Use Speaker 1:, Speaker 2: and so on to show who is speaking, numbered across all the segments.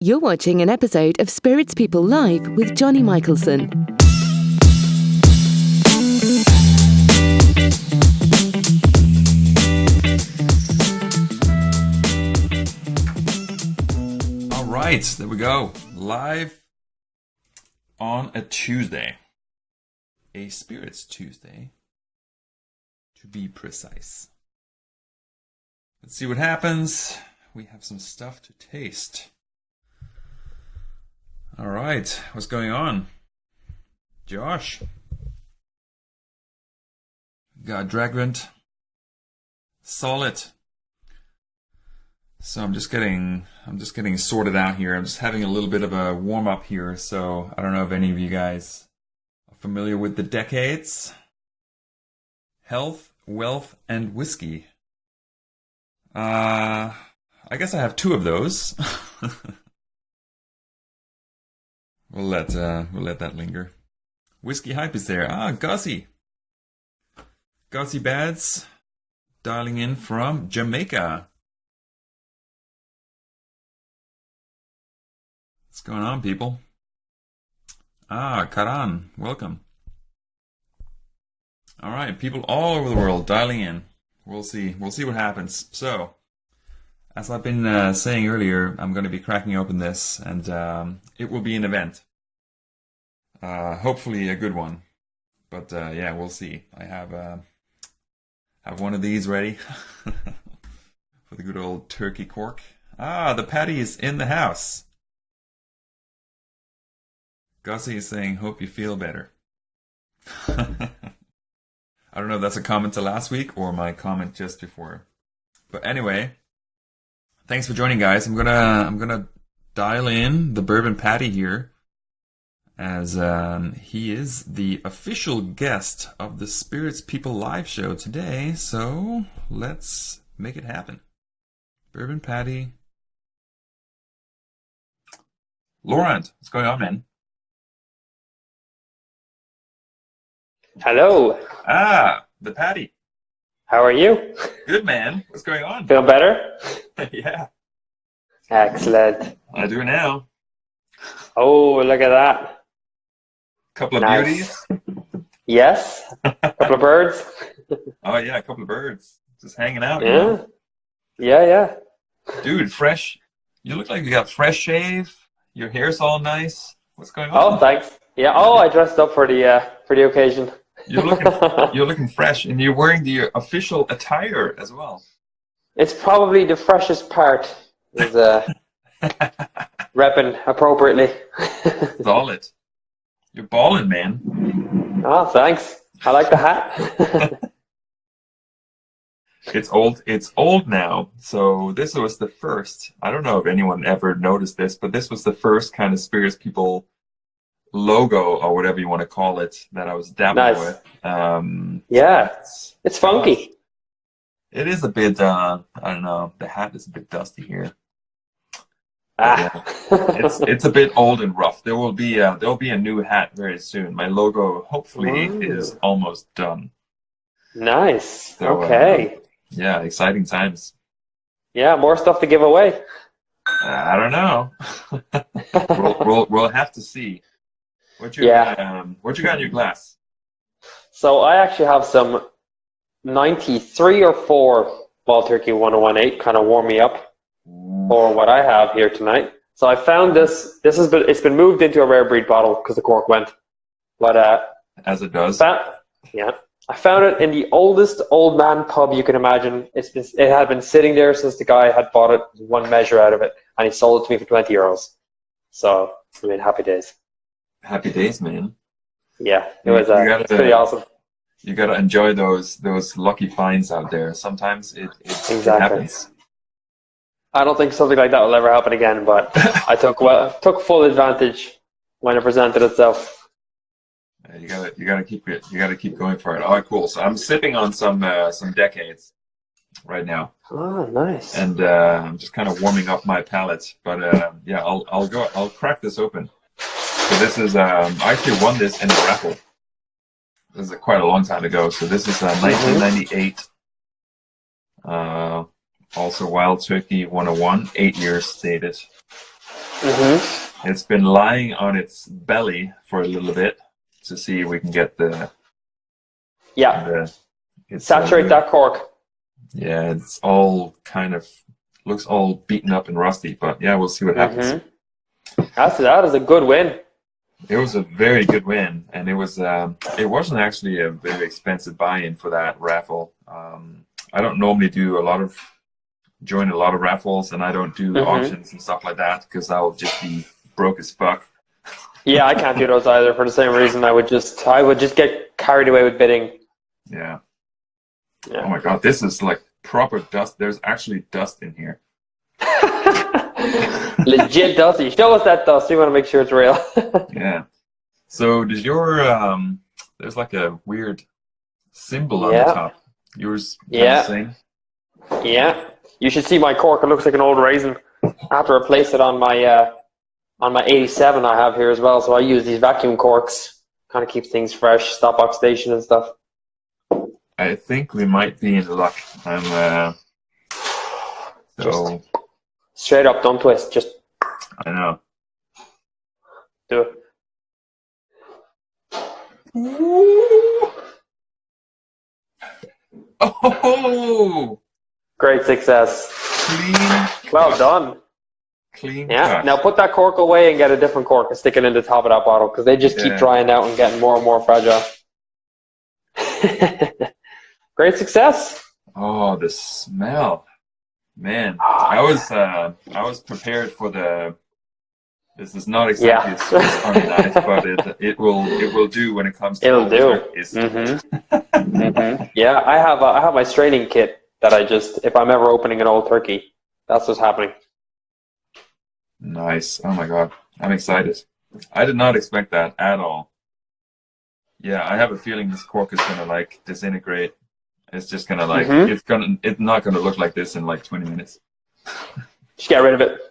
Speaker 1: You're watching an episode of Spirits People Live with Johnny Michelson.
Speaker 2: All right, there we go. Live on a Tuesday. A Spirits Tuesday, to be precise. Let's see what happens. We have some stuff to taste. All right, what's going on? Josh. Got Dragrant. Solid. So I'm just getting sorted out here. I'm just having a little bit of a warm up here. So I don't know if any of you guys are familiar with the decades. Health, wealth, and whiskey. I guess I have two of those. We'll let that linger. Whiskey hype is there. Gussie. Gussie Bads dialing in from Jamaica. What's going on, people? Cavan, welcome. All right, people all over the world dialing in. We'll see what happens. So, as I've been saying earlier, I'm going to be cracking open this, and it will be an event. Hopefully a good one. But yeah, we'll see. I have one of these ready for the good old turkey cork. The patty is in the house. Gussie is saying, hope you feel better. I don't know if that's a comment to last week or my comment just before. But anyway, thanks for joining, guys. I'm gonna dial in the bourbon patty here, as he is the official guest of the Spirits People Live show today. So let's make it happen. Bourbon patty. Laurent, what's going on, man?
Speaker 3: Hello.
Speaker 2: The patty.
Speaker 3: How are you?
Speaker 2: Good, man. What's going on?
Speaker 3: Feel better?
Speaker 2: Yeah.
Speaker 3: Excellent.
Speaker 2: I do now.
Speaker 3: Oh, look at that.
Speaker 2: Couple of
Speaker 3: Nice.
Speaker 2: beauties.
Speaker 3: Yes. Couple of birds.
Speaker 2: Oh yeah, a couple of birds. Just hanging out. You
Speaker 3: Yeah.
Speaker 2: know?
Speaker 3: Yeah.
Speaker 2: Dude, fresh. You look like you got fresh shave. Your hair's all nice. What's going
Speaker 3: Oh,
Speaker 2: on?
Speaker 3: thanks. Yeah. Oh, I dressed up for the occasion.
Speaker 2: You're looking fresh, and you're wearing the official attire as well.
Speaker 3: It's probably the freshest part. Is repping appropriately.
Speaker 2: Solid. You're balling, man.
Speaker 3: Oh, thanks. I like the hat.
Speaker 2: It's old now. So this was the first. I don't know if anyone ever noticed this, but this was the first kind of Spirits People logo, or whatever you want to call it, that I was dabbling
Speaker 3: Nice.
Speaker 2: with.
Speaker 3: Yeah. It's funky.
Speaker 2: It is a bit. I don't know. The hat is a bit dusty here. It's a bit old and rough. There'll be a new hat very soon. My logo hopefully is almost done.
Speaker 3: Nice.
Speaker 2: So,
Speaker 3: Okay.
Speaker 2: Yeah, exciting times.
Speaker 3: Yeah, more stuff to give away.
Speaker 2: I don't know. we'll have to see. What you got in your glass?
Speaker 3: So I actually have some 93 or 4 Wild Turkey 1018, kind of warm me up for what I have here tonight. So I found this. It's been moved into a rare breed bottle because the cork went. But
Speaker 2: As it does.
Speaker 3: I found it in the oldest old man pub you can imagine. It had been sitting there since the guy had bought it, one measure out of it, and he sold it to me for €20. So I mean, happy days.
Speaker 2: Happy days, man.
Speaker 3: Yeah, it was it's pretty awesome.
Speaker 2: You gotta enjoy those lucky finds out there. Sometimes it
Speaker 3: Exactly.
Speaker 2: happens.
Speaker 3: I don't think something like that will ever happen again, but I took full advantage when it presented itself.
Speaker 2: You gotta keep going for it. All right, cool. So I'm sipping on some decades right now.
Speaker 3: Oh, nice.
Speaker 2: And I'm just kind of warming up my palate. But yeah, I'll crack this open. So this is I actually won this in a raffle. This is quite a long time ago. So this is 1998. Also Wild Turkey 101, 8 years stated.
Speaker 3: Mm-hmm.
Speaker 2: It's been lying on its belly for a little bit to see if we can get
Speaker 3: saturate that cork.
Speaker 2: Yeah, it's all kind of looks all beaten up and rusty, but yeah, we'll see what happens.
Speaker 3: That is a good win.
Speaker 2: It was a very good win, and it wasn't actually a very expensive buy-in for that raffle. I don't normally join a lot of raffles, and I don't do auctions and stuff like that because I'll just be broke as fuck.
Speaker 3: Yeah, I can't do those either for the same reason. I would just get carried away with bidding.
Speaker 2: Yeah. Oh my god, this is like proper dust. There's actually dust in here.
Speaker 3: Legit dusty. Show us that dust. We want to make sure it's real.
Speaker 2: Yeah. So does your there's like a weird symbol on the top. Yours the same?
Speaker 3: Yeah. You should see my cork. It looks like an old raisin. I have to replace it on my 87 I have here as well. So I use these vacuum corks. Kind of keeps things fresh, stop oxidation and stuff.
Speaker 2: I think we might be in luck. So
Speaker 3: straight up, don't twist. Just
Speaker 2: I know.
Speaker 3: Do it.
Speaker 2: Ooh. Oh!
Speaker 3: Great success.
Speaker 2: Clean.
Speaker 3: Well done.
Speaker 2: Clean.
Speaker 3: Yeah.
Speaker 2: Cut.
Speaker 3: Now put that cork away and get a different cork and stick it in the top of that bottle because they just keep drying out and getting more and more fragile. Great success.
Speaker 2: Oh, the smell, man! I was prepared for the. This is not exactly Swiss Army knife, but it will do when it comes to.
Speaker 3: It'll do. Yeah, I have my straining kit that I just if I'm ever opening an old turkey, that's what's happening.
Speaker 2: Nice! Oh my god, I'm excited. I did not expect that at all. Yeah, I have a feeling this cork is gonna like disintegrate. It's just gonna like it's not gonna look like this in like 20 minutes.
Speaker 3: Just get rid of it.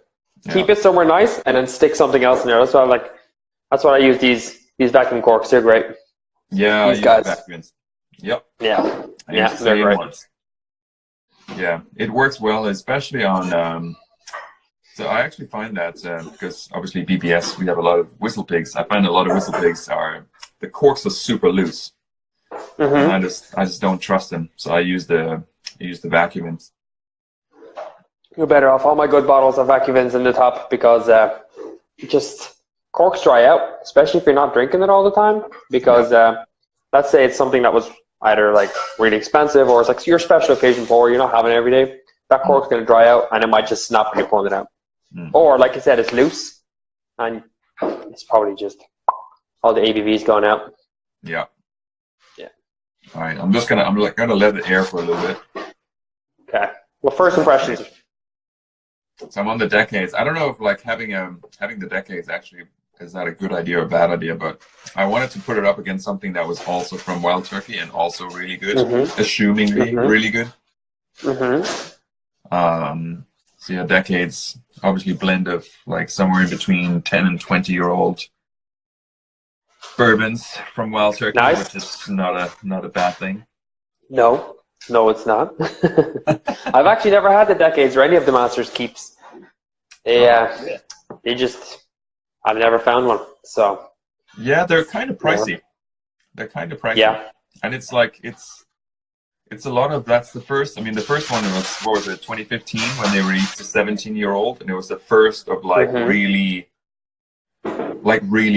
Speaker 3: Yeah. Keep it somewhere nice and then stick something else in there. That's why I use these vacuum corks. They're great.
Speaker 2: Yeah,
Speaker 3: these guys.
Speaker 2: Vacuums. Yep.
Speaker 3: Yeah. Yeah, they're great. Ones.
Speaker 2: Yeah, it works well, especially on. So I actually find that because obviously BBS we have a lot of whistle pigs. I find a lot of whistle pigs the corks are super loose. And I just don't trust them, so I use the vacuums.
Speaker 3: You're better off. All my good bottles have vacuums in the top because just corks dry out, especially if you're not drinking it all the time. Because let's say it's something that was either like really expensive or it's like your special occasion pour, you're not having it every day. That cork's going to dry out and it might just snap when you're pouring it out. Or like I said, it's loose and it's probably just all the ABV's going out.
Speaker 2: Yeah.
Speaker 3: Yeah.
Speaker 2: All right. I'm gonna let it air for a little bit.
Speaker 3: Okay. Well, first impressions.
Speaker 2: So I'm on the decades. I don't know if like having the decades actually is that a good idea or a bad idea, but I wanted to put it up against something that was also from Wild Turkey and also really good, assumingly really good. So yeah, decades, obviously blend of like somewhere in between 10 and 20-year-old bourbons from Wild Turkey, which is not a bad thing. No,
Speaker 3: it's not. I've actually never had the decades or any of the Master's Keeps. I've never found one. So
Speaker 2: yeah, they're kind of pricey. Yeah, and it's like it's a lot of that's the first. I mean, the first one was 2015 when they released the 17-year-old, and it was the first of like really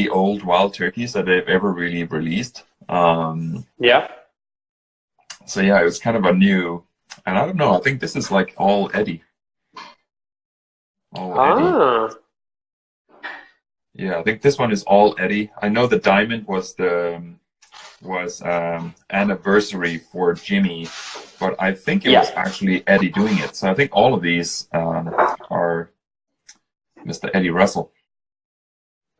Speaker 2: old wild turkeys that they've ever really released.
Speaker 3: Yeah.
Speaker 2: So yeah, it was kind of a new, and I don't know. I think this is like all Eddie. Eddie. Yeah, I think this one is all Eddie. I know the diamond was anniversary for Jimmy, but I think it was actually Eddie doing it. So I think all of these are Mr. Eddie Russell.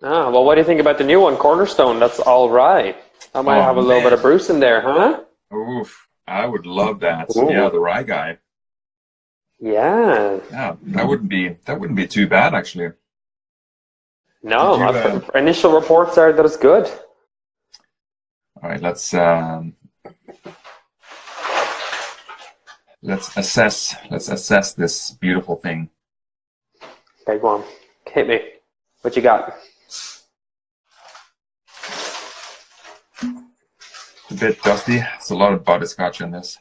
Speaker 3: Well, what do you think about the new one, Cornerstone? That's all right. I might have a little bit of Bruce in there, huh?
Speaker 2: Oof, I would love that. Ooh. Yeah, the rye guy.
Speaker 3: Yeah.
Speaker 2: Yeah, that wouldn't be too bad actually.
Speaker 3: No, initial reports are that it's good.
Speaker 2: All right, let's assess this beautiful thing.
Speaker 3: Okay, go on. Hit me. What you got?
Speaker 2: A bit dusty. It's a lot of butterscotch in this.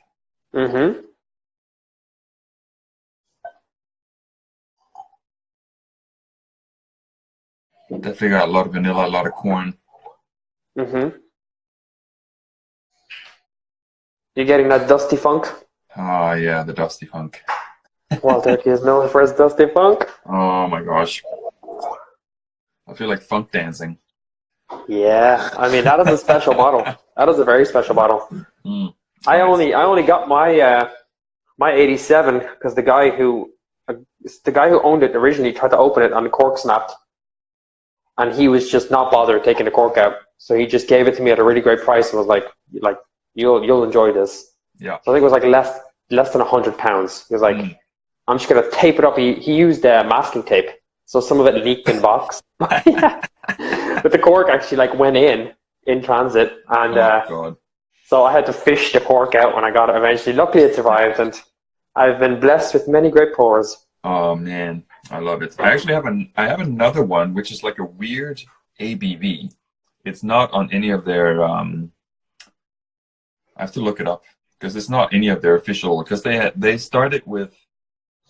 Speaker 3: Mm-hmm.
Speaker 2: Definitely got a lot of vanilla, a lot of corn.
Speaker 3: Mm-hmm. You getting that dusty funk?
Speaker 2: Oh yeah, the dusty funk.
Speaker 3: Wild Turkey is known for its dusty funk.
Speaker 2: Oh my gosh. I feel like funk dancing.
Speaker 3: Yeah, I mean that is a special bottle. That is a very special bottle.
Speaker 2: Mm,
Speaker 3: I
Speaker 2: nice.
Speaker 3: only got my my 87 because the guy who owned it originally tried to open it and the cork snapped, and he was just not bothered taking the cork out. So he just gave it to me at a really great price and was like you'll enjoy this.
Speaker 2: Yeah.
Speaker 3: So I think it was like less than £100. He was like, I'm just gonna tape it up. He used masking tape, so some of it leaked in box. But the cork actually like went in transit, and
Speaker 2: God.
Speaker 3: so I had to fish the cork out when I got it eventually. Luckily, it survived, and I've been blessed with many great pours.
Speaker 2: Oh man, I love it. I actually have another one which is like a weird ABV. It's not on any of their I have to look it up because it's not any of their official, because they started with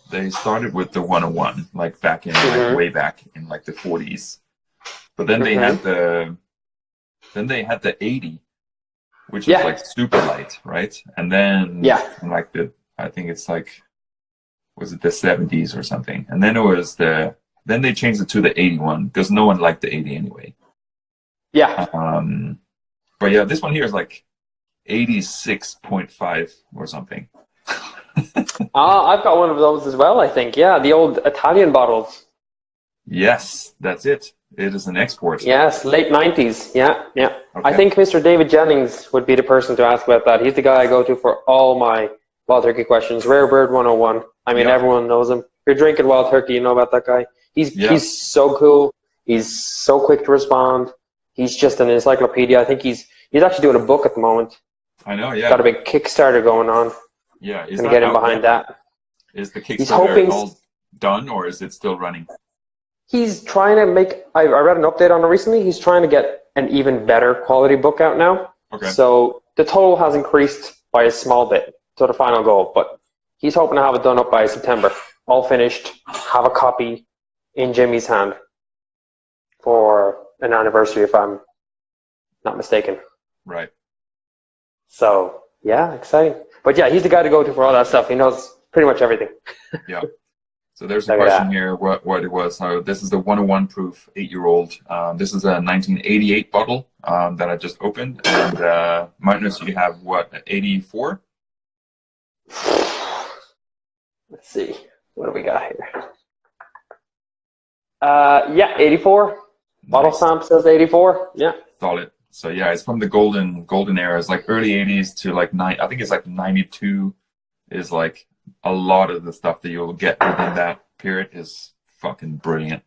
Speaker 2: the 101 like back in like way back in like the 40s. But then they had the 80, which is like super light, right? And then like I think it's like, was it the 70s or something? And then then they changed it to the 81 because no one liked the 80 anyway.
Speaker 3: Yeah.
Speaker 2: But yeah, this one here is like 86.5 or something.
Speaker 3: I've got one of those as well, I think. Yeah, the old Italian bottles.
Speaker 2: Yes, that's it. It is an export.
Speaker 3: Yes, late 90s. Yeah.
Speaker 2: Okay.
Speaker 3: I think Mr. David Jennings would be the person to ask about that. He's the guy I go to for all my Wild Turkey questions. Rare Bird 101. I mean, everyone knows him. If you're drinking Wild Turkey, you know about that guy. He's so cool. He's so quick to respond. He's just an encyclopedia. I think he's actually doing a book at the moment.
Speaker 2: I know, yeah.
Speaker 3: Got a big Kickstarter going on.
Speaker 2: Yeah,
Speaker 3: is that getting behind that?
Speaker 2: Is the Kickstarter all done, or is it still running?
Speaker 3: He's trying to make. I read an update on it recently. He's trying to get an even better quality book out now.
Speaker 2: Okay.
Speaker 3: So the total has increased by a small bit to the final goal, but he's hoping to have it done up by September, all finished. Have a copy in Jimmy's hand for an anniversary, if I'm not mistaken.
Speaker 2: Right.
Speaker 3: So yeah, exciting. But yeah, he's the guy to go to for all that stuff. He knows pretty much everything.
Speaker 2: Yeah. So there's a question here, what it was. So this is the 101 proof 8-year-old. This is a 1988 bottle that I just opened. And Marthinus, you have what, 84?
Speaker 3: Let's see. What do we got here? Yeah, 84. Nice. Bottle stamp says 84. Yeah.
Speaker 2: Solid. So yeah, it's from the golden era. It's like early 80s to like I think it's like 92 is like a lot of the stuff that you'll get within that period is fucking brilliant.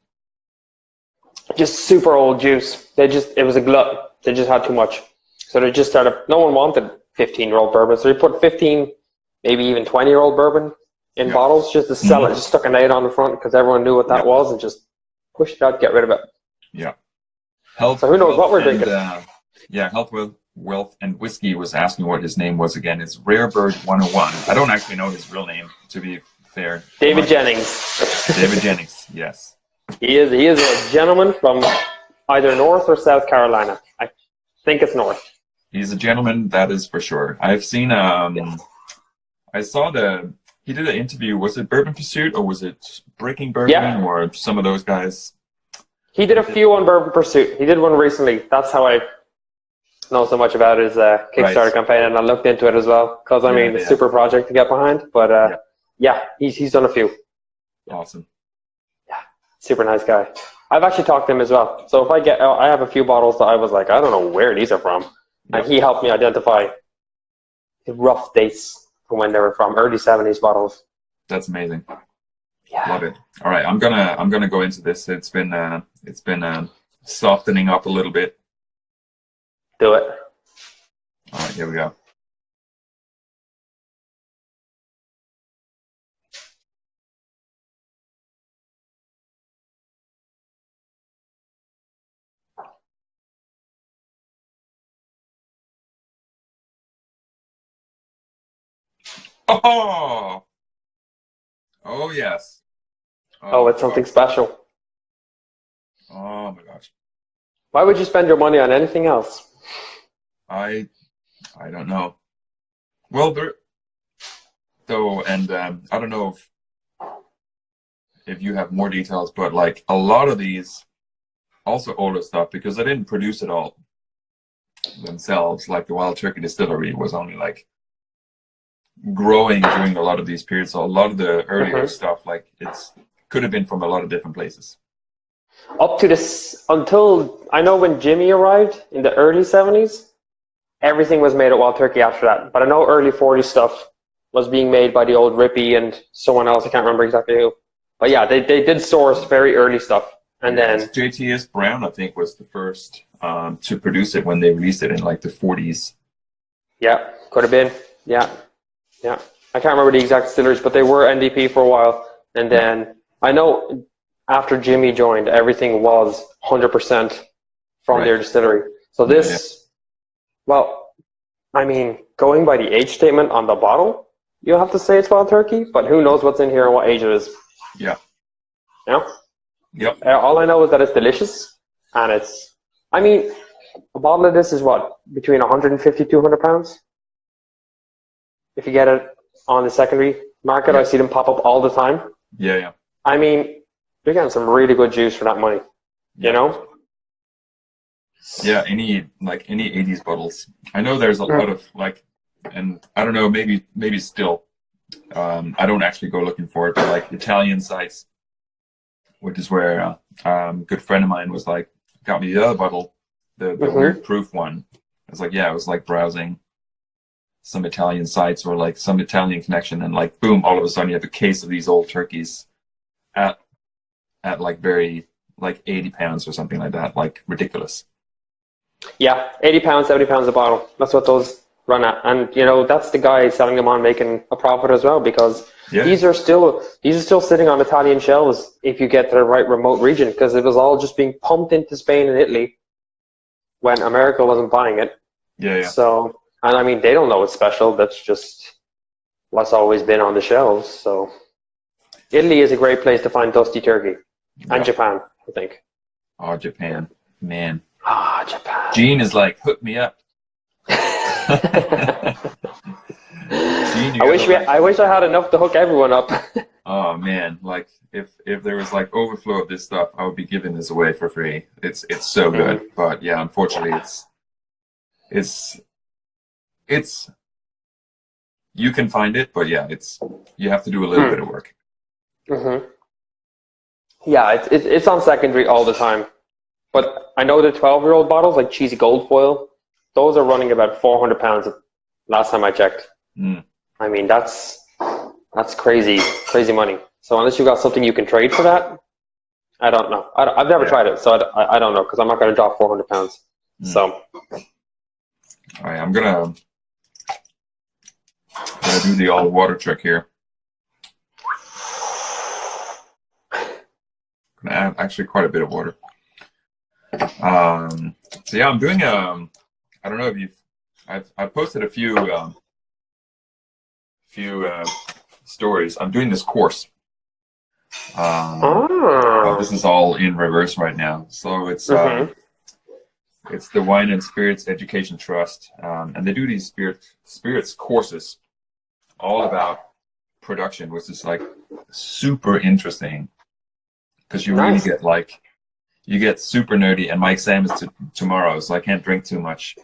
Speaker 3: Just super old juice. It was a glut. They just had too much. So they just started, no one wanted 15-year-old bourbon. So they put 15, maybe even 20-year-old bourbon in bottles just to sell it. Just stuck a name on the front because everyone knew what that was and just pushed it out, get rid of it.
Speaker 2: Yeah. Health,
Speaker 3: so who knows what we're drinking?
Speaker 2: Health, Wealth, and Whiskey was asking what his name was again. It's Rare Bird 101. I don't actually know his real name, to be fair.
Speaker 3: David Jennings.
Speaker 2: David Jennings, yes.
Speaker 3: He is a gentleman from either North or South Carolina. I think it's North.
Speaker 2: He's a gentleman, that is for sure. I've seen, I saw he did an interview. Was it Bourbon Pursuit or was it Breaking Bourbon or some of those guys? He did
Speaker 3: a few on Bourbon Pursuit. He did one recently. That's how I know so much about his Kickstarter campaign, and I looked into it as well because it's a super project to get behind. But he's done a few.
Speaker 2: Awesome.
Speaker 3: Yeah, super nice guy. I've actually talked to him as well. So if I have a few bottles that I was like, I don't know where these are from, and he helped me identify the rough dates from when they were from, early 70s bottles.
Speaker 2: That's amazing.
Speaker 3: Yeah.
Speaker 2: Love it. All right, I'm gonna go into this. It's been softening up a little bit.
Speaker 3: Do it.
Speaker 2: All right, here we go. Oh, oh yes.
Speaker 3: Oh, it's something special.
Speaker 2: Oh my gosh.
Speaker 3: Why would you spend your money on anything else?
Speaker 2: I don't know. Well, and I don't know if you have more details, but like a lot of these, also older stuff, because they didn't produce it all themselves. Like the Wild Turkey Distillery was only like growing during a lot of these periods. So a lot of the earlier stuff, like it's could have been from a lot of different places.
Speaker 3: Up to this, until I know when Jimmy arrived in the early 70s, everything was made at Wild Turkey after that. But I know early 40s stuff was being made by the old Rippy and someone else. I can't remember exactly who. But yeah, they did source very early stuff. And then
Speaker 2: JTS Brown, I think, was the first to produce it when they released it in like the 40s.
Speaker 3: Yeah, could have been. Yeah. I can't remember the exact distilleries, but they were NDP for a while. And then I know after Jimmy joined, everything was 100% from their distillery. So this, well, I mean, going by the age statement on the bottle, you'll have to say it's Wild Turkey, but who knows what's in here and what age it is.
Speaker 2: Yeah.
Speaker 3: Yeah?
Speaker 2: Yep.
Speaker 3: All I know is that it's delicious, and it's, I mean, a bottle of this is what, between 150, 200 pounds? If you get it on the secondary market, I see them pop up all the time.
Speaker 2: Yeah.
Speaker 3: I mean, you're getting some really good juice for that money, you know?
Speaker 2: Yeah, any 80s bottles. I know there's a lot of like, and I don't know, maybe still, I don't actually go looking for it, but like Italian sites, which is where a good friend of mine was like, got me the other bottle, the weird proof one. I was like, yeah, it was like browsing some Italian sites or like some Italian connection, and like boom, all of a sudden you have a case of these old turkeys at like very like 80 pounds or something like that, like ridiculous. Yeah,
Speaker 3: 80 pounds, 70 pounds a bottle. That's what those run at. And, you know, that's the guy selling them on making a profit as well, because these are still sitting on Italian shelves if you get to the right remote region, because it was all just being pumped into Spain and Italy when America wasn't buying it.
Speaker 2: Yeah.
Speaker 3: So, and I mean, they don't know it's special. That's just what's always been on the shelves. So Italy is a great place to find dusty turkey. And Japan, I think.
Speaker 2: Oh, Japan. Man.
Speaker 3: Ah, Japan.
Speaker 2: Gene is like, hook me up. Gene,
Speaker 3: I wish I had enough to hook everyone up.
Speaker 2: Oh man, like if there was like overflow of this stuff, I would be giving this away for free. It's so good, but yeah, unfortunately, it's you can find it, but yeah, you have to do a little bit of work.
Speaker 3: Yeah, it's on secondary all the time. But I know the 12-year-old bottles, like cheesy gold foil, those are running about 400 pounds last time I checked. I mean, that's crazy money. So unless you got something you can trade for that, I don't know. I've never tried it, so I don't know, because I'm not going to drop 400 pounds. So.
Speaker 2: All right, I'm gonna do the all water trick here. I'm gonna add actually quite a bit of water. So yeah, I'm doing I don't know if I've posted a few stories. I'm doing this course. This is all in reverse right now. So it's the Wine and Spirits Education Trust, and they do these spirits courses all about production, which is like super interesting because you really get like. You get super nerdy, and my exam is tomorrow, so I can't drink too much.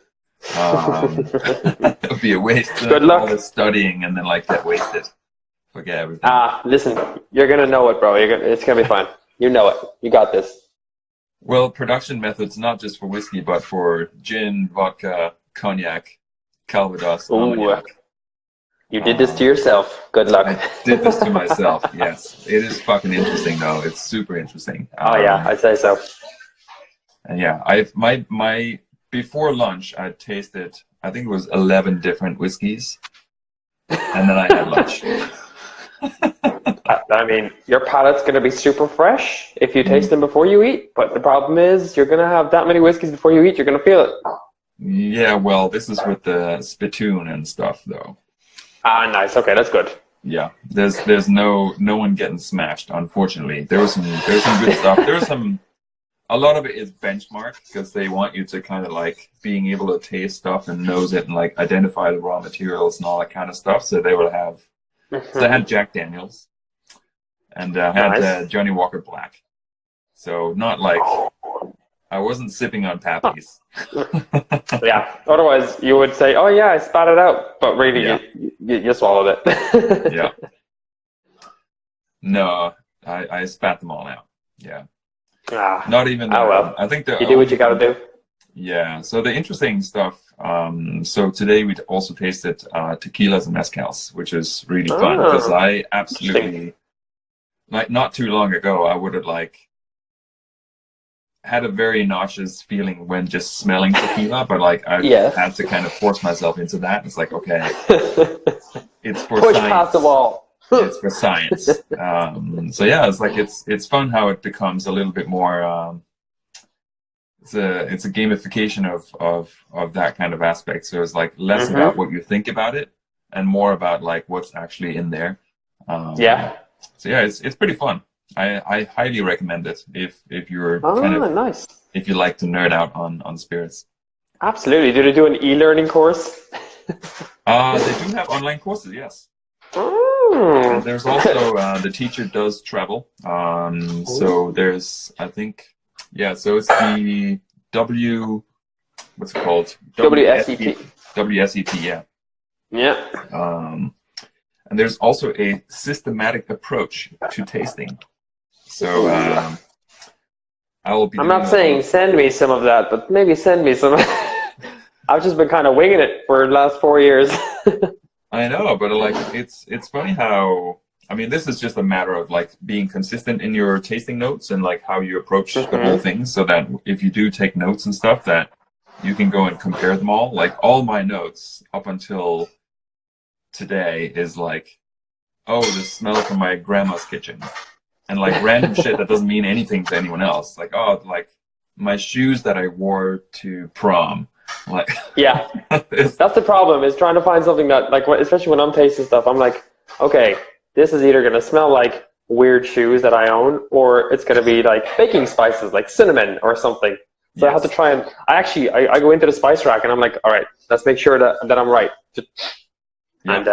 Speaker 2: It'll be a waste
Speaker 3: Good
Speaker 2: of
Speaker 3: luck.
Speaker 2: all the studying and then like get wasted. Forget everything.
Speaker 3: Listen, you're gonna know it, bro. It's gonna be fine. You know it. You got this.
Speaker 2: Well, production methods not just for whiskey, but for gin, vodka, cognac, Calvados, armagnac.
Speaker 3: You did this to yourself. Good luck.
Speaker 2: I did this to myself. Yes, it is fucking interesting though. It's super interesting.
Speaker 3: Yeah, I'd say so.
Speaker 2: And yeah, my before lunch I tasted, I think it was 11 different whiskeys, and then I had lunch.
Speaker 3: I mean, your palate's gonna be super fresh if you taste them before you eat. But the problem is, you're gonna have that many whiskeys before you eat. You're gonna feel it.
Speaker 2: Yeah, well, this is with the spittoon and stuff though.
Speaker 3: Ah, nice. Okay, that's good.
Speaker 2: Yeah, there's no one getting smashed. Unfortunately, there was some good stuff. A lot of it is benchmark because they want you to kind of like being able to taste stuff and nose it and like identify the raw materials and all that kind of stuff. So they will have. So I had Jack Daniels and had Johnny Walker Black. So not like I wasn't sipping on Pappies.
Speaker 3: Yeah. Otherwise, you would say, "Oh yeah, I spat it out," but really, you swallowed it.
Speaker 2: Yeah. No, I spat them all out. Yeah. Not even.
Speaker 3: Oh well.
Speaker 2: I think
Speaker 3: you do what you got to do.
Speaker 2: Yeah. So the interesting stuff. So today we also tasted tequilas and mezcals, which is really fun because I absolutely like not too long ago I would have like had a very nauseous feeling when just smelling tequila, but like I had to kind of force myself into that. It's like, okay, it's for
Speaker 3: push
Speaker 2: science.
Speaker 3: Past the wall.
Speaker 2: It's for science. So yeah, it's like it's fun how it becomes a little bit more. It's a gamification of that kind of aspect. So it's like less about what you think about it and more about like what's actually in there. So yeah, it's pretty fun. I highly recommend it if you're
Speaker 3: nice.
Speaker 2: If you like to nerd out on spirits.
Speaker 3: Absolutely. Do they do an e-learning course?
Speaker 2: They do have online courses, yes. And there's also the teacher does travel. So there's so it's the what's it called?
Speaker 3: WSET.
Speaker 2: WSET, yeah.
Speaker 3: Yeah.
Speaker 2: And there's also a systematic approach to tasting. So I will be.
Speaker 3: I'm not saying send me some of that, but maybe send me some. I've just been kind of winging it for the last 4 years.
Speaker 2: I know, but like it's funny how this is just a matter of like being consistent in your tasting notes and like how you approach the whole thing, so that if you do take notes and stuff, that you can go and compare them all. Like all my notes up until today is like, oh, the smell from my grandma's kitchen, and like random shit that doesn't mean anything to anyone else. Like, oh, like my shoes that I wore to prom. Like,
Speaker 3: yeah, that's the problem, is trying to find something that, like, especially when I'm tasting stuff, I'm like, okay, this is either going to smell like weird shoes that I own, or it's going to be like baking spices, like cinnamon or something. So I have to try and, I go into the spice rack and I'm like, all right, let's make sure that I'm right. And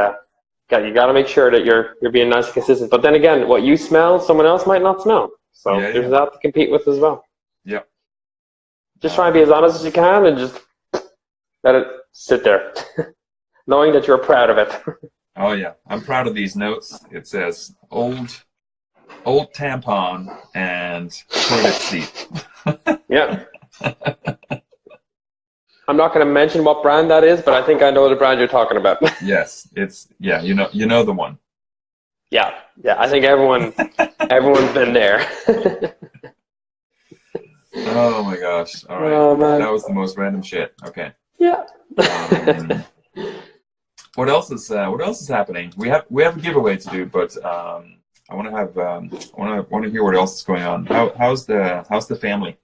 Speaker 3: you got to make sure that you're being nice and consistent. But then again, what you smell, someone else might not smell. So there's that to compete with as well.
Speaker 2: Yeah.
Speaker 3: Just try and be as honest as you can and just let it sit there, knowing that you're proud of it.
Speaker 2: Oh yeah, I'm proud of these notes. It says old tampon and toilet seat.
Speaker 3: Yeah. I'm not going to mention what brand that is, but I think I know the brand you're talking about.
Speaker 2: Yes, you know the one.
Speaker 3: Yeah, I think everyone's been there.
Speaker 2: Oh my gosh! All right,
Speaker 3: oh, man.
Speaker 2: That was the most random shit. Okay.
Speaker 3: Yeah.
Speaker 2: What else is happening? We have a giveaway to do, but I want to hear what else is going on. How's the family?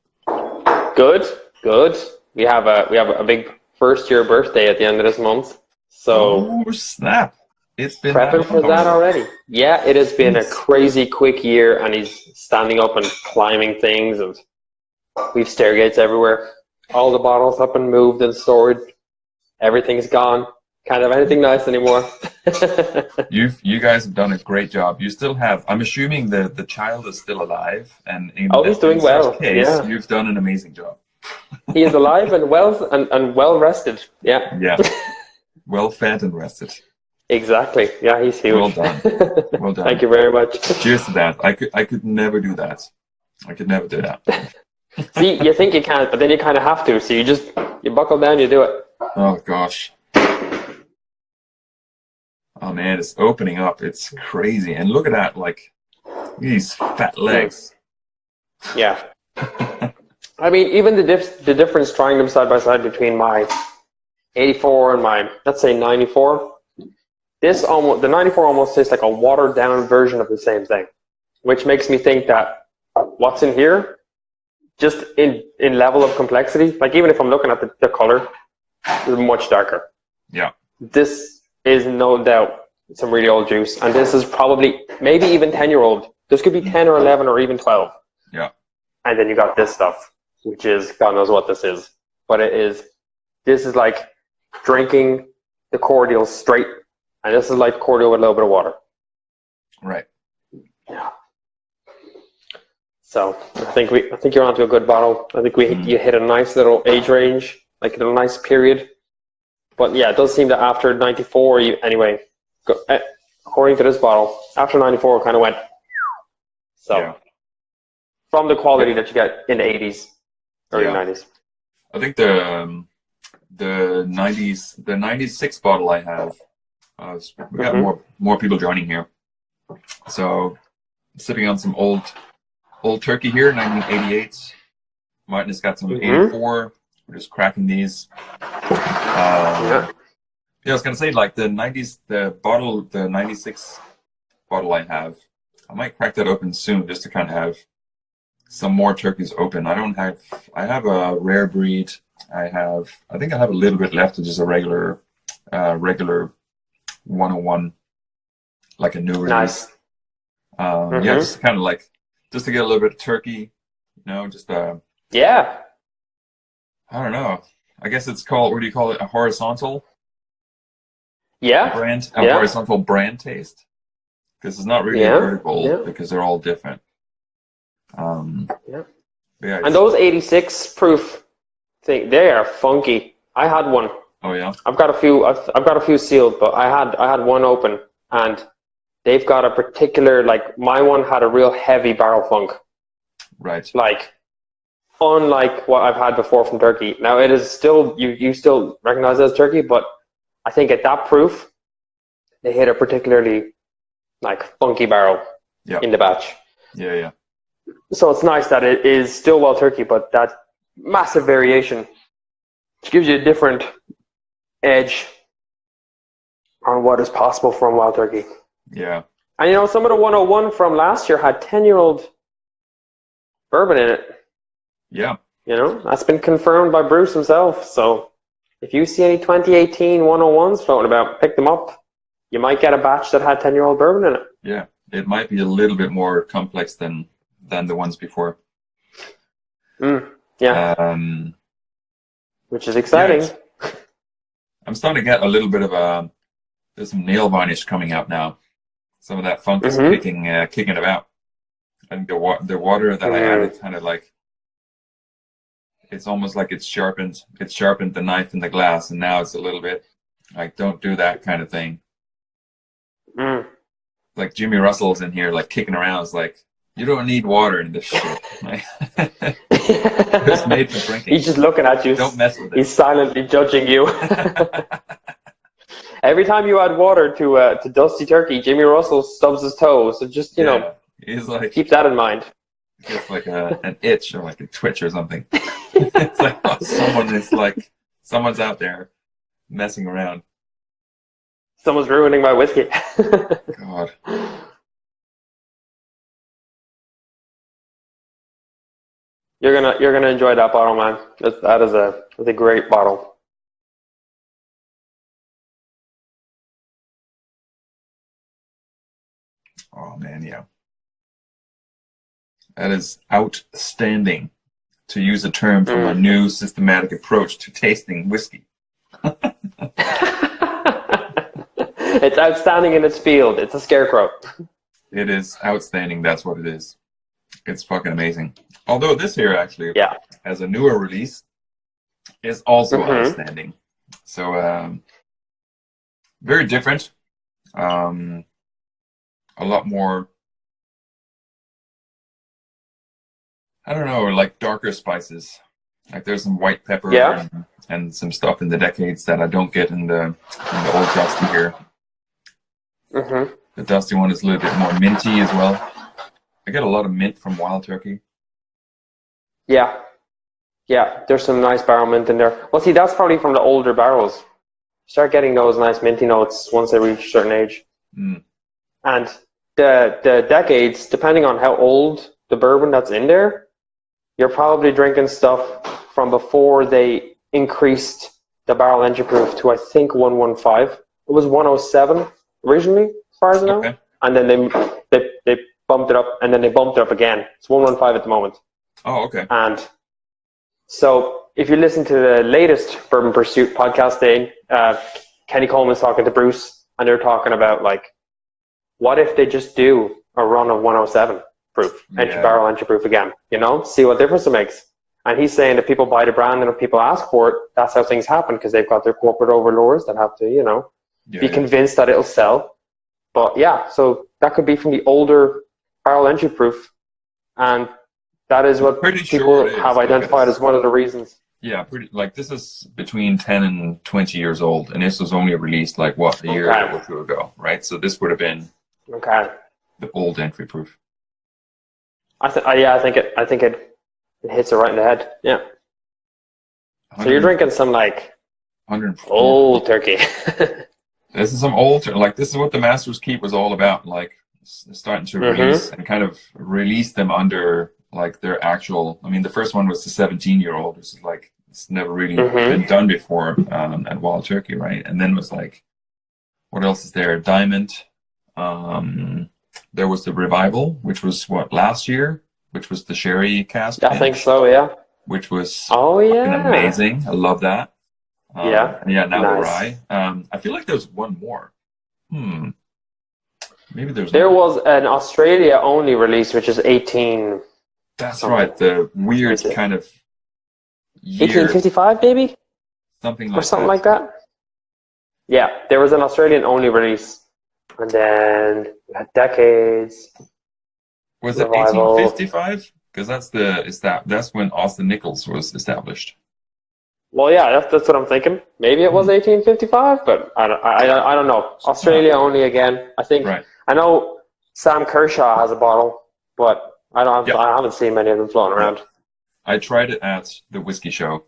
Speaker 3: Good. We have a big first year birthday at the end of this month. So
Speaker 2: oh snap! It's been
Speaker 3: prepping for that already. Yeah, it has been a crazy quick year, and he's standing up and climbing things, and we've stairgates everywhere. All the bottles up and moved and stored. Everything's gone. Can't have anything nice anymore.
Speaker 2: You guys have done a great job. You still have. I'm assuming the child is still alive, and
Speaker 3: he's doing well. Yeah.
Speaker 2: You've done an amazing job.
Speaker 3: He is alive and well rested. Yeah.
Speaker 2: Yeah. Well fed and rested.
Speaker 3: Exactly. Yeah, he's huge.
Speaker 2: Well done. Well done.
Speaker 3: Thank you very much.
Speaker 2: Cheers to that. I could never do that. I could never do that.
Speaker 3: See, you think you can't, but then you kind of have to. So you buckle down, you do it.
Speaker 2: Oh gosh. Oh man, it's opening up. It's crazy. And look at that, like these fat legs.
Speaker 3: Yeah. I mean, even the difference trying them side by side between my 84 and my, let's say, 94. The 94 almost tastes like a watered down version of the same thing, which makes me think that what's in here, just in level of complexity, like even if I'm looking at the color, is much darker.
Speaker 2: Yeah.
Speaker 3: This is no doubt some really old juice. And this is probably, maybe even 10-year-old. This could be 10 or 11 or even 12.
Speaker 2: Yeah.
Speaker 3: And then you got this stuff, which is, God knows what this is. But this is like drinking the cordial straight. And this is like cordial with a little bit of water.
Speaker 2: Right.
Speaker 3: Yeah. So I think you're onto a good bottle. I think you hit a nice little age range, like a nice period. But yeah, it does seem that after 94, according to this bottle, after 94 it kind of went. So
Speaker 2: yeah.
Speaker 3: From the quality that you get in the 80s, early 90s.
Speaker 2: I think the 96 bottle I have, we got more people joining here. So sipping on some old turkey here, 1988. Marthinus got some 84. We're just cracking these. Yeah, I was gonna say, like the 90s, the 96 bottle I have, I might crack that open soon just to kind of have some more turkeys open. I have a rare breed. I think I have a little bit left of just a regular 101, like a new release.
Speaker 3: Nice.
Speaker 2: Yeah, just kind of like, just to get a little bit of turkey, just
Speaker 3: yeah.
Speaker 2: I don't know. I guess it's called, what do you call it? A horizontal?
Speaker 3: Yeah.
Speaker 2: Horizontal brand taste. Because it's not really vertical, because they're all different. Yeah.
Speaker 3: And those 86 proof thing, they are funky. I had one.
Speaker 2: Oh yeah.
Speaker 3: I've got a few sealed, but I had one open, and they've got a particular, like, my one had a real heavy barrel funk.
Speaker 2: Right.
Speaker 3: Like, unlike what I've had before from turkey. Now it is still, you still recognize it as turkey, but I think at that proof, they hit a particularly like funky barrel in the batch.
Speaker 2: Yeah.
Speaker 3: So it's nice that it is still wild turkey, but that massive variation gives you a different edge on what is possible from wild turkey.
Speaker 2: Yeah.
Speaker 3: And some of the 101 from last year had 10-year-old bourbon in it.
Speaker 2: Yeah.
Speaker 3: That's been confirmed by Bruce himself. So if you see any 2018 101s floating about, pick them up. You might get a batch that had 10-year-old bourbon in it.
Speaker 2: Yeah. It might be a little bit more complex than the ones before.
Speaker 3: Yeah. Which is exciting.
Speaker 2: Yeah, I'm starting to get a little bit of there's some nail varnish coming out now. Some of that funk is kicking it out. I think the water that I added kind of like, it's almost like it's sharpened the knife in the glass, and now it's a little bit like, don't do that kind of thing. Like Jimmy Russell's in here, like kicking around. It's like, you don't need water in this shit. It's made for drinking.
Speaker 3: He's just looking at you.
Speaker 2: Don't mess with it.
Speaker 3: He's silently judging you. Every time you add water to Dusty Turkey, Jimmy Russell stubs his toe. So just
Speaker 2: he's like,
Speaker 3: keep that in mind.
Speaker 2: It's like an itch or like a twitch or something. It's like, someone's out there messing around.
Speaker 3: Someone's ruining my whiskey.
Speaker 2: God.
Speaker 3: You're gonna enjoy that bottle, man. That is a great bottle.
Speaker 2: Oh man, yeah. That is outstanding, to use a term from a new systematic approach to tasting whiskey.
Speaker 3: It's outstanding in its field. It's a scarecrow.
Speaker 2: It is outstanding. That's what it is. It's fucking amazing. Although this here actually, as a newer release, is also outstanding. So very different. A lot more, I don't know, like darker spices. Like there's some white pepper and some stuff in the decades that I don't get in the old Dusty here. The Dusty one is a little bit more minty as well. I get a lot of mint from wild turkey. Yeah, there's some nice barrel mint in there. Well, see, that's probably from the older barrels. Start getting those nice minty notes once they reach a certain age. And the decades, depending on how old the bourbon that's in there, you're probably drinking stuff from before they increased the barrel entry proof to, I think, 115,
Speaker 3: was 107 originally, as far as I know.
Speaker 2: Okay.
Speaker 3: And then they bumped it up, and then they bumped it up again. It's 115 at the moment.
Speaker 2: Oh, okay.
Speaker 3: And so if you listen to the latest Bourbon Pursuit podcast, Kenny Coleman's talking to Bruce, and they're talking about, like, what if they just do a run of 107 proof, entry barrel, entry proof again, see what difference it makes. And he's saying that people buy the brand, and if people ask for it, that's how things happen, because they've got their corporate overlords that have to, be convinced that it'll sell. But yeah, so that could be from the older barrel entry proof, and that is what people have identified as one of the reasons.
Speaker 2: Yeah, this is between 10 and 20 years old, and this was only released a year or two ago, right? So this would have been the old entry proof.
Speaker 3: I think it hits it right in the head. Yeah. So you're drinking some old turkey.
Speaker 2: This is some old, this is what the Master's Keep was all about, starting to release and kind of release them under their actual. I mean, the first one was the 17-year-old, which is it's never really been done before at Wild Turkey, right? And then was what else is there? Diamond. There was the Revival, which was last year, which was the sherry cask.
Speaker 3: I think so, yeah.
Speaker 2: Which was
Speaker 3: amazing.
Speaker 2: I love that.
Speaker 3: Now
Speaker 2: the rye. I feel like there's one more. Maybe
Speaker 3: there was an Australia only release, which is 18.
Speaker 2: That's right. The weird kind of year,
Speaker 3: 1855, maybe
Speaker 2: something
Speaker 3: like that. Yeah, there was an Australian only release, and then we had Decades.
Speaker 2: Was it 1855? Because that's when Austin Nichols was established.
Speaker 3: Well, yeah, that's what I'm thinking. Maybe it was 1855, but I don't know. Australia only again. I think.
Speaker 2: Right.
Speaker 3: I know Sam Kershaw has a bottle, but I haven't seen many of them floating around.
Speaker 2: I tried it at the whiskey show,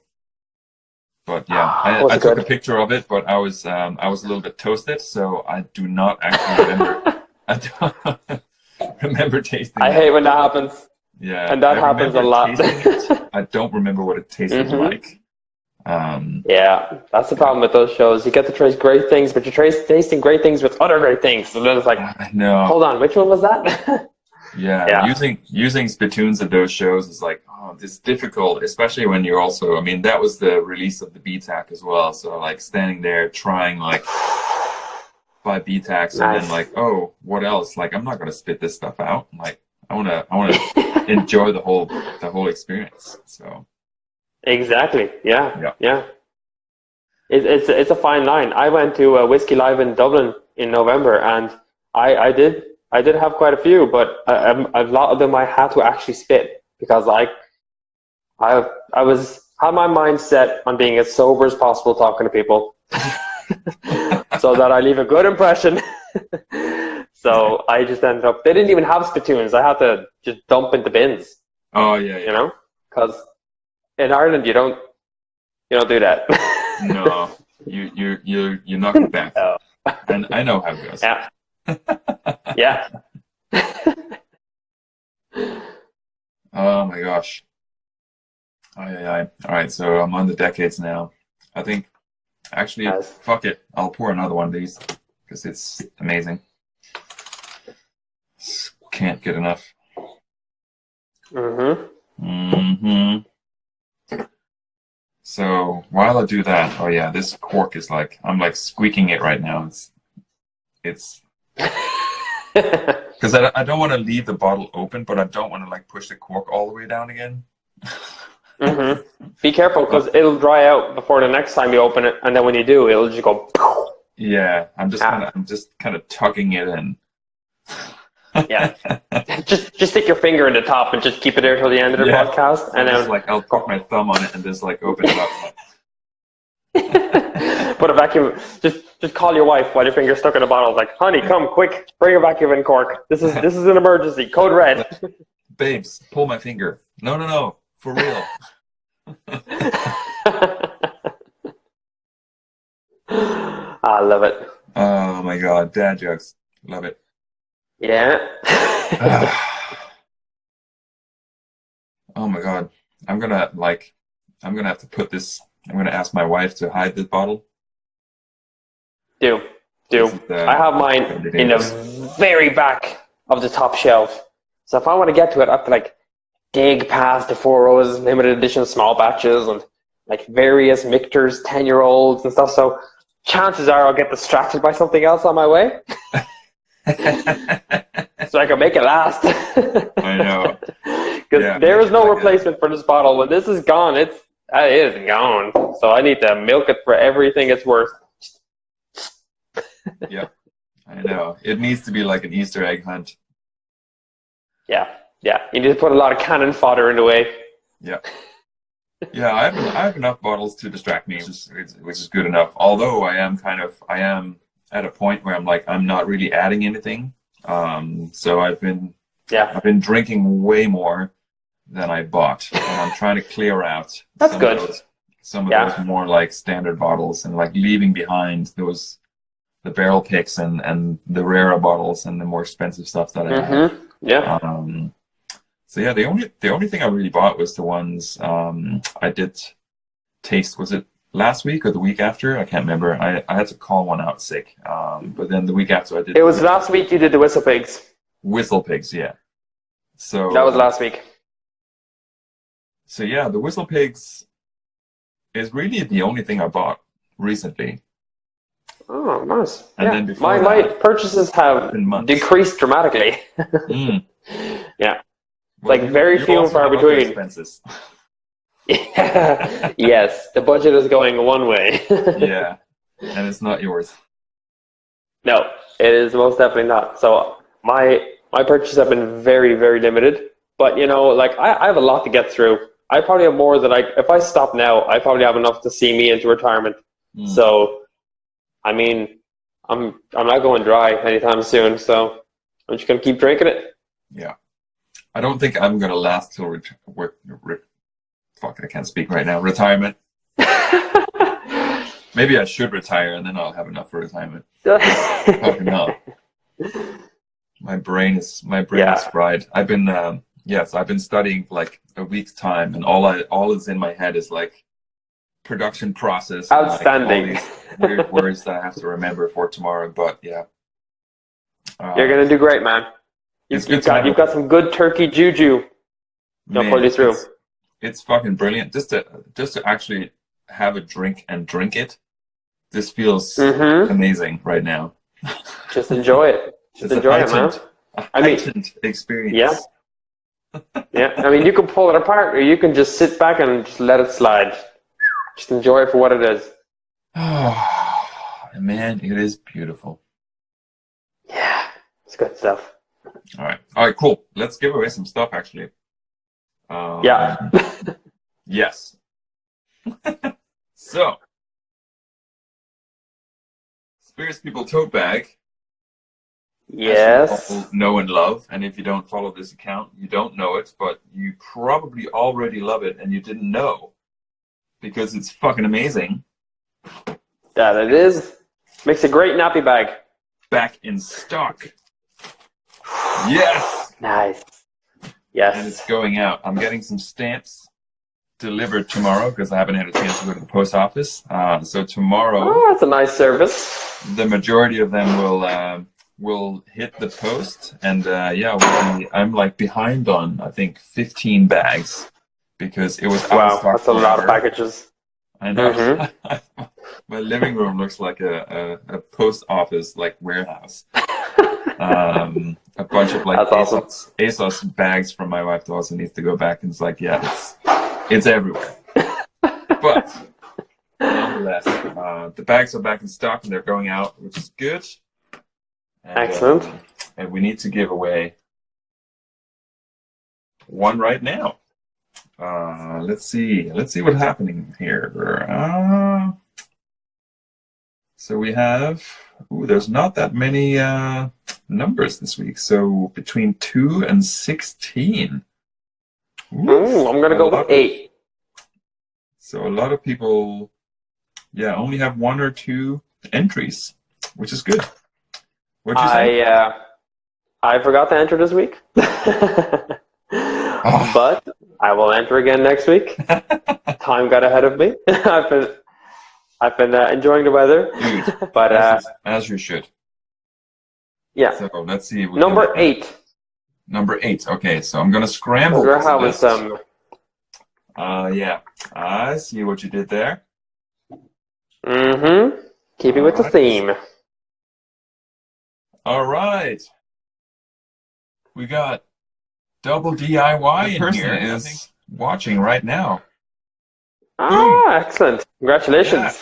Speaker 2: but I took a picture of it, but I was a little bit toasted, so I do not actually remember. I don't remember tasting.
Speaker 3: I hate when that happens.
Speaker 2: Yeah,
Speaker 3: and that happens a lot.
Speaker 2: I don't remember what it tasted like.
Speaker 3: Yeah, that's the problem with those shows. You get to taste great things, but you're tasting great things with other great things. So then it's
Speaker 2: no.
Speaker 3: Hold on, which one was that?
Speaker 2: Yeah. Using spittoons at those shows is it's difficult, especially when you're also. I mean, that was the release of the BTAC as well. So standing there trying 5 BTACs and then what else? I'm not gonna spit this stuff out. I wanna enjoy the whole experience. So.
Speaker 3: Exactly. Yeah. It's a fine line. I went to a Whiskey Live in Dublin in November, and I did have quite a few, but a lot of them I had to actually spit, because I had my mind set on being as sober as possible talking to people, so that I leave a good impression. So I just ended up. They didn't even have spittoons. I had to just dump into bins.
Speaker 2: Oh yeah.
Speaker 3: Because in Ireland you don't do that.
Speaker 2: No, you knock it back.
Speaker 3: Oh.
Speaker 2: And I know how it goes.
Speaker 3: Yeah.
Speaker 2: Oh my gosh. All right, so I'm on the Decades now. I think actually, fuck it, I'll pour another one of these because it's amazing. Can't get enough. So while I do that, this cork is I'm squeaking it right now. It's because I don't want to leave the bottle open, but I don't want to push the cork all the way down again.
Speaker 3: Be careful, because it'll dry out before the next time you open it, and then when you do, it'll just go.
Speaker 2: Yeah, I'm just kind of tugging it in.
Speaker 3: Yeah, just stick your finger in the top and just keep it there till the end of the podcast, and then
Speaker 2: I'll put my thumb on it and just open it
Speaker 3: up. Put a vacuum. Just call your wife while your finger's stuck in the bottle. Honey, come quick, bring a vacuum and cork. This is an emergency. Code red.
Speaker 2: Babes, pull my finger. No, for real.
Speaker 3: I love it.
Speaker 2: Oh my god, dad jokes. Love it.
Speaker 3: Yeah.
Speaker 2: Oh my god. I'm gonna have to put this. I'm gonna ask my wife to hide this bottle.
Speaker 3: Do. do. I have mine in the
Speaker 2: dangerous.
Speaker 3: very back of the top shelf. So if I want to get to it, I have to like dig past the 4 rows, limited edition small batches, and like various mixtures, 10-year-olds and stuff. So chances are I'll get distracted by something else on my way. So I can make it last.
Speaker 2: I know.
Speaker 3: Because there is no replacement for this bottle. When this is gone, it is gone. So I need to milk it for everything it's worth.
Speaker 2: Yeah, I know. It needs to be like an Easter egg hunt.
Speaker 3: Yeah. You need to put a lot of cannon fodder in the way.
Speaker 2: Yeah. Yeah, I have enough bottles to distract me, which is good enough. Although I am at a point where I'm not really adding anything. So I've been drinking way more than I bought, and I'm trying to clear out some of those more like standard bottles, and like leaving behind the barrel picks and the rarer bottles and the more expensive stuff that I have.
Speaker 3: Yeah.
Speaker 2: So yeah, the only thing I really bought was the ones I did taste. Was it last week or the week after? I can't remember. I had to call one out sick. But then the week after I did.
Speaker 3: It was last week you did the Whistle Pigs.
Speaker 2: Whistle Pigs, yeah. So
Speaker 3: that was last week.
Speaker 2: So yeah, the Whistle Pigs is really the only thing I bought recently.
Speaker 3: Oh, nice.
Speaker 2: And then before
Speaker 3: my purchases have decreased dramatically. Yeah.
Speaker 2: Well,
Speaker 3: like very few and far between.
Speaker 2: Expenses.
Speaker 3: Yes, the budget is going one way.
Speaker 2: Yeah, and it's not yours.
Speaker 3: No, it is most definitely not. So my purchases have been very, very limited. But like I have a lot to get through. I probably have more than if I stop now, I probably have enough to see me into retirement. So, I mean, I'm not going dry anytime soon. So I'm just gonna keep drinking it.
Speaker 2: Yeah, I don't think I'm gonna last till fuck, I can't speak right now. Retirement. Maybe I should retire, and then I'll have enough for retirement. Probably not. My brain is fried. I've been studying for like a week's time, and all is in my head is like production process.
Speaker 3: Outstanding.
Speaker 2: And, like, all these weird words that I have to remember for tomorrow. But yeah,
Speaker 3: you're gonna do great, man. You've got some good turkey juju. Don't pull you through.
Speaker 2: It's fucking brilliant. Just to actually have a drink and drink it. This feels amazing right now.
Speaker 3: Just enjoy it. Just enjoy it, man.
Speaker 2: Heightened experience.
Speaker 3: Yeah. Yeah. I mean, you can pull it apart, or you can just sit back and just let it slide. Just enjoy it for what it is.
Speaker 2: Oh, man, it is beautiful.
Speaker 3: Yeah, it's good stuff.
Speaker 2: All right, cool. Let's give away some stuff, actually.
Speaker 3: Yeah.
Speaker 2: Yes. So, Spirits People tote bag.
Speaker 3: Yes.
Speaker 2: As you all know and love, and if you don't follow this account, you don't know it, but you probably already love it, and you didn't know, because it's fucking amazing.
Speaker 3: That it is. Makes a great nappy bag.
Speaker 2: Back in stock. Yes.
Speaker 3: Nice. Yes.
Speaker 2: And it's going out. I'm getting some stamps delivered tomorrow because I haven't had a chance to go to the post office. So tomorrow.
Speaker 3: Oh, that's a nice service.
Speaker 2: The majority of them will hit the post, and I'm like behind on I think 15 bags because it was out of stock.
Speaker 3: That's a lot of packages.
Speaker 2: I know. My living room looks like a post office like warehouse. A bunch of like ASOS bags from my wife that also needs to go back, and it's like, it's everywhere. But nonetheless, the bags are back in stock and they're going out, which is good. And,
Speaker 3: excellent.
Speaker 2: And we need to give away one right now. Let's see what's happening here. So we have. There's not that many numbers this week. So between 2 and 16.
Speaker 3: Ooh, I'm gonna go with 8.
Speaker 2: So a lot of people, only have 1 or 2 entries, which is good. What'd you say?
Speaker 3: I forgot to enter this week, but I will enter again next week. Time got ahead of me. I've been enjoying the weather.
Speaker 2: Dude,
Speaker 3: But
Speaker 2: as you should.
Speaker 3: yeah.
Speaker 2: So let's see.
Speaker 3: Number 8.
Speaker 2: Number 8. Okay, so I'm gonna scramble
Speaker 3: We're
Speaker 2: this
Speaker 3: having
Speaker 2: list.
Speaker 3: some.
Speaker 2: Yeah, I see what you did there.
Speaker 3: Mm-hmm. Keeping with the
Speaker 2: Alright.
Speaker 3: theme.
Speaker 2: All right, we got double DIY in
Speaker 3: person
Speaker 2: here. Is watching right now.
Speaker 3: Ah, excellent. Congratulations.
Speaker 2: Yeah.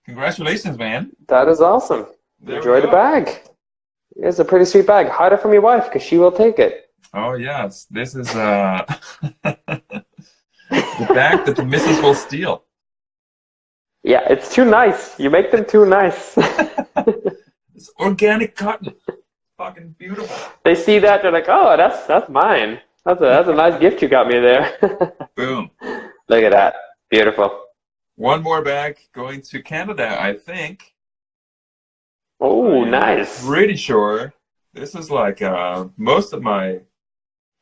Speaker 2: Congratulations, man.
Speaker 3: That is awesome.
Speaker 2: There we
Speaker 3: Enjoy the
Speaker 2: go.
Speaker 3: bag. It's a pretty sweet bag. Hide it from your wife because she will take it.
Speaker 2: Oh yes, this is the bag that the missus will steal.
Speaker 3: Yeah, it's too nice. You make them too nice.
Speaker 2: It's organic cotton. Fucking beautiful.
Speaker 3: They see that, they're like, oh, that's mine. That's a nice gift you got me there.
Speaker 2: Boom.
Speaker 3: Look at that. Beautiful.
Speaker 2: One more bag going to Canada, I think.
Speaker 3: Oh,
Speaker 2: I'm
Speaker 3: nice.
Speaker 2: pretty sure this is like most of my.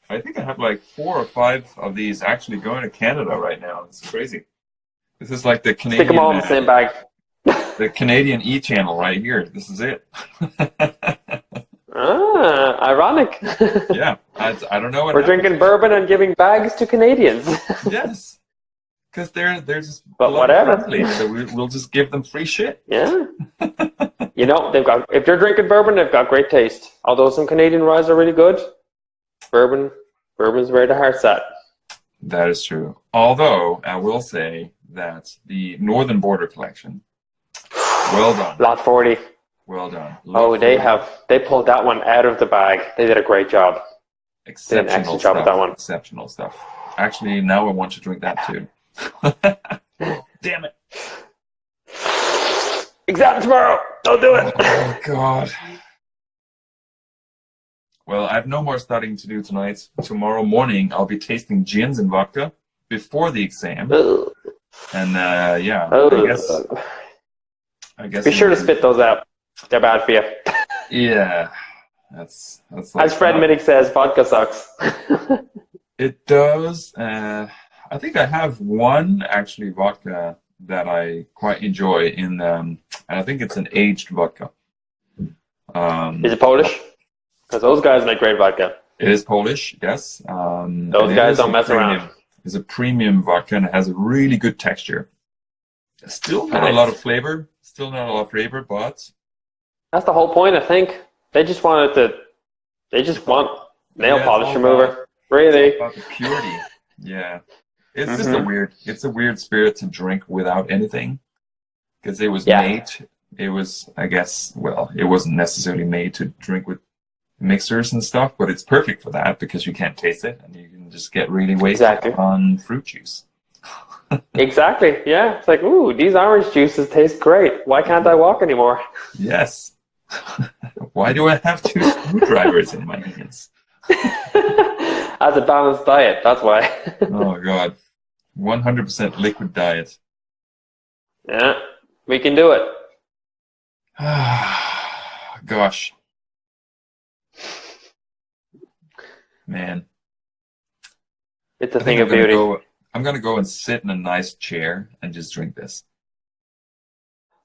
Speaker 2: I think I have like 4 or 5 of these actually going to Canada right now. It's crazy. This is like the Canadian.
Speaker 3: Stick them all in the same bag.
Speaker 2: The Canadian E channel right here. This is it.
Speaker 3: Ah, ironic.
Speaker 2: Yeah, I don't know what
Speaker 3: We're
Speaker 2: happened.
Speaker 3: drinking bourbon and giving bags to Canadians.
Speaker 2: Yes, because they're just
Speaker 3: But whatever.
Speaker 2: friendly, so we'll just give them free shit.
Speaker 3: Yeah. You know, if they're drinking bourbon, they've got great taste. Although some Canadian ryes are really good, bourbon's where the heart's at.
Speaker 2: That is true. Although I will say that the Northern Border collection, well done,
Speaker 3: Lot 40.
Speaker 2: well done.
Speaker 3: Oh, they pulled that one out of the bag. They did a great job.
Speaker 2: Exceptional
Speaker 3: Did an excellent
Speaker 2: stuff.
Speaker 3: job with that one.
Speaker 2: Exceptional stuff. Actually, now I want to drink that too. Damn it!
Speaker 3: Exam tomorrow. Don't do it.
Speaker 2: Oh God. Well, I have no more studying to do tonight. Tomorrow morning, I'll be tasting gins and vodka before the exam.
Speaker 3: Ugh.
Speaker 2: And yeah,
Speaker 3: Ugh.
Speaker 2: I guess.
Speaker 3: Be sure to spit those out. They're bad for you.
Speaker 2: Yeah, that's like
Speaker 3: As Fred Minnick says, vodka sucks.
Speaker 2: It does. I think I have one actually vodka that I quite enjoy and I think it's an aged vodka.
Speaker 3: Is it Polish? Because those guys make great vodka.
Speaker 2: It is Polish, yes.
Speaker 3: Those guys don't mess around.
Speaker 2: It's a premium vodka and it has a really good texture. Still not a lot of flavor. But
Speaker 3: That's the whole point, I think. They just want nail polish remover. Really?
Speaker 2: It's all about the purity. Yeah. It's just a weird spirit to drink without anything. Because it was I guess, it wasn't necessarily made to drink with mixers and stuff, but it's perfect for that because you can't taste it and you can just get really wasted on fruit juice.
Speaker 3: Exactly, yeah. It's like, ooh, these orange juices taste great. Why can't I walk anymore?
Speaker 2: Yes. Why do I have 2 screwdrivers in my hands?
Speaker 3: As a balanced diet, that's why.
Speaker 2: Oh, God. 100% liquid diet.
Speaker 3: Yeah, we can do it.
Speaker 2: Gosh. Man.
Speaker 3: It's a thing of beauty.
Speaker 2: I'm going to go and sit in a nice chair and just drink this.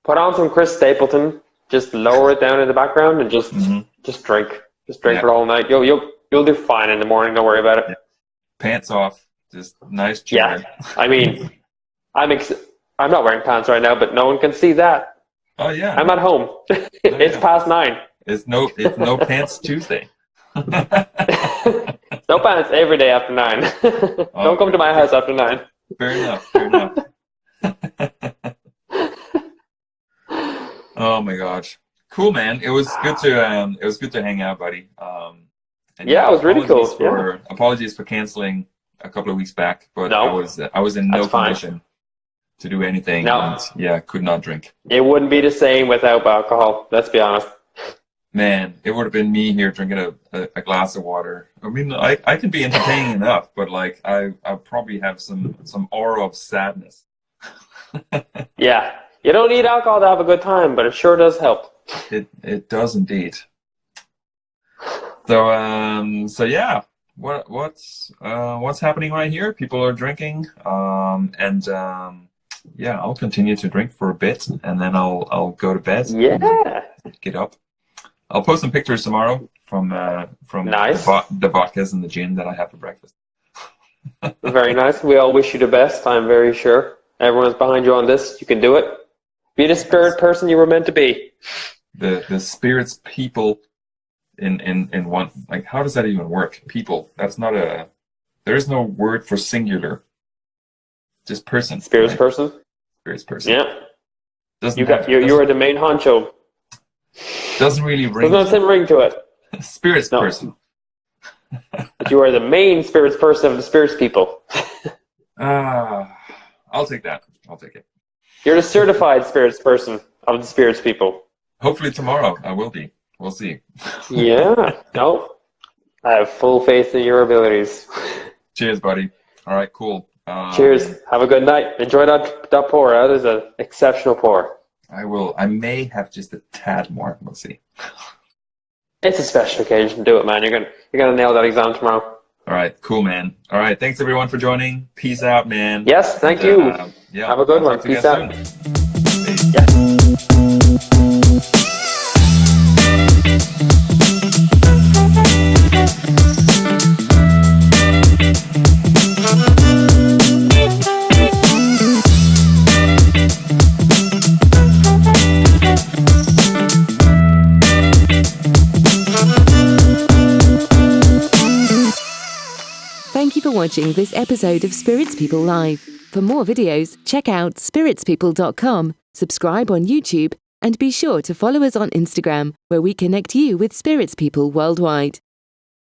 Speaker 3: Put on some Chris Stapleton, just lower it down in the background and just drink. Just drink for the whole night. You'll do fine in the morning, don't worry about it.
Speaker 2: Yeah. Pants off, just nice chair.
Speaker 3: Yeah, I mean, I'm not wearing pants right now, but no one can see that.
Speaker 2: Oh yeah.
Speaker 3: I'm at home. It's past 9.
Speaker 2: It's no Pants Tuesday.
Speaker 3: No pants every day after 9. Don't come to my house after 9.
Speaker 2: Fair enough. Oh my gosh. Cool, man. It was good to hang out, buddy. And
Speaker 3: yeah, it was really cool.
Speaker 2: Apologies for canceling a couple of weeks back, but
Speaker 3: no,
Speaker 2: I was in no condition to do anything.
Speaker 3: No.
Speaker 2: And, could not drink.
Speaker 3: It wouldn't be the same without alcohol. Let's be honest.
Speaker 2: Man, it would have been me here drinking a glass of water. I mean, I can be entertaining enough, but like I probably have some aura of sadness.
Speaker 3: Yeah, you don't need alcohol to have a good time, but it sure does help.
Speaker 2: It does indeed. So yeah, what's happening right here? People are drinking, and yeah, I'll continue to drink for a bit, and then I'll go to bed.
Speaker 3: Yeah.
Speaker 2: Get up. I'll post some pictures tomorrow from
Speaker 3: Nice.
Speaker 2: the vodkas and the gin that I have for breakfast.
Speaker 3: Very nice. We all wish you the best, I'm very sure. Everyone's behind you on this. You can do it. Be the spirit person you were meant to be.
Speaker 2: The spirits people in one, like, how does that even work? People. That's not a. There is no word for singular. Just person.
Speaker 3: Spirits
Speaker 2: right?
Speaker 3: person.
Speaker 2: Spirits person.
Speaker 3: Yeah.
Speaker 2: Doesn't
Speaker 3: You are the main honcho.
Speaker 2: Doesn't really ring.
Speaker 3: There's no same ring to it.
Speaker 2: Spirits
Speaker 3: No.
Speaker 2: person.
Speaker 3: But you are the main spirits person of the spirits people.
Speaker 2: I'll take that. I'll take it.
Speaker 3: You're the certified spirits person of the spirits people.
Speaker 2: Hopefully tomorrow I will be. We'll see.
Speaker 3: Yeah. No. I have full faith in your abilities.
Speaker 2: Cheers, buddy. All right, cool.
Speaker 3: Cheers. Have a good night. Enjoy that pour. That is an exceptional pour.
Speaker 2: I will. I may have just a tad more. We'll see.
Speaker 3: It's a special occasion. Do it, man. You're gonna nail that exam tomorrow.
Speaker 2: All right, cool, man. All right, thanks everyone for joining. Peace out, man.
Speaker 3: Yes, thank you.
Speaker 2: Yeah,
Speaker 3: Have a good
Speaker 2: I'll
Speaker 3: one.
Speaker 2: talk to you
Speaker 3: Peace
Speaker 2: guys
Speaker 3: out.
Speaker 2: soon. Peace.
Speaker 3: Yeah.
Speaker 1: Thank you for watching this episode of Spirits People Live. For more videos, check out spiritspeople.com, subscribe on YouTube, and be sure to follow us on Instagram, where we connect you with spirits people worldwide.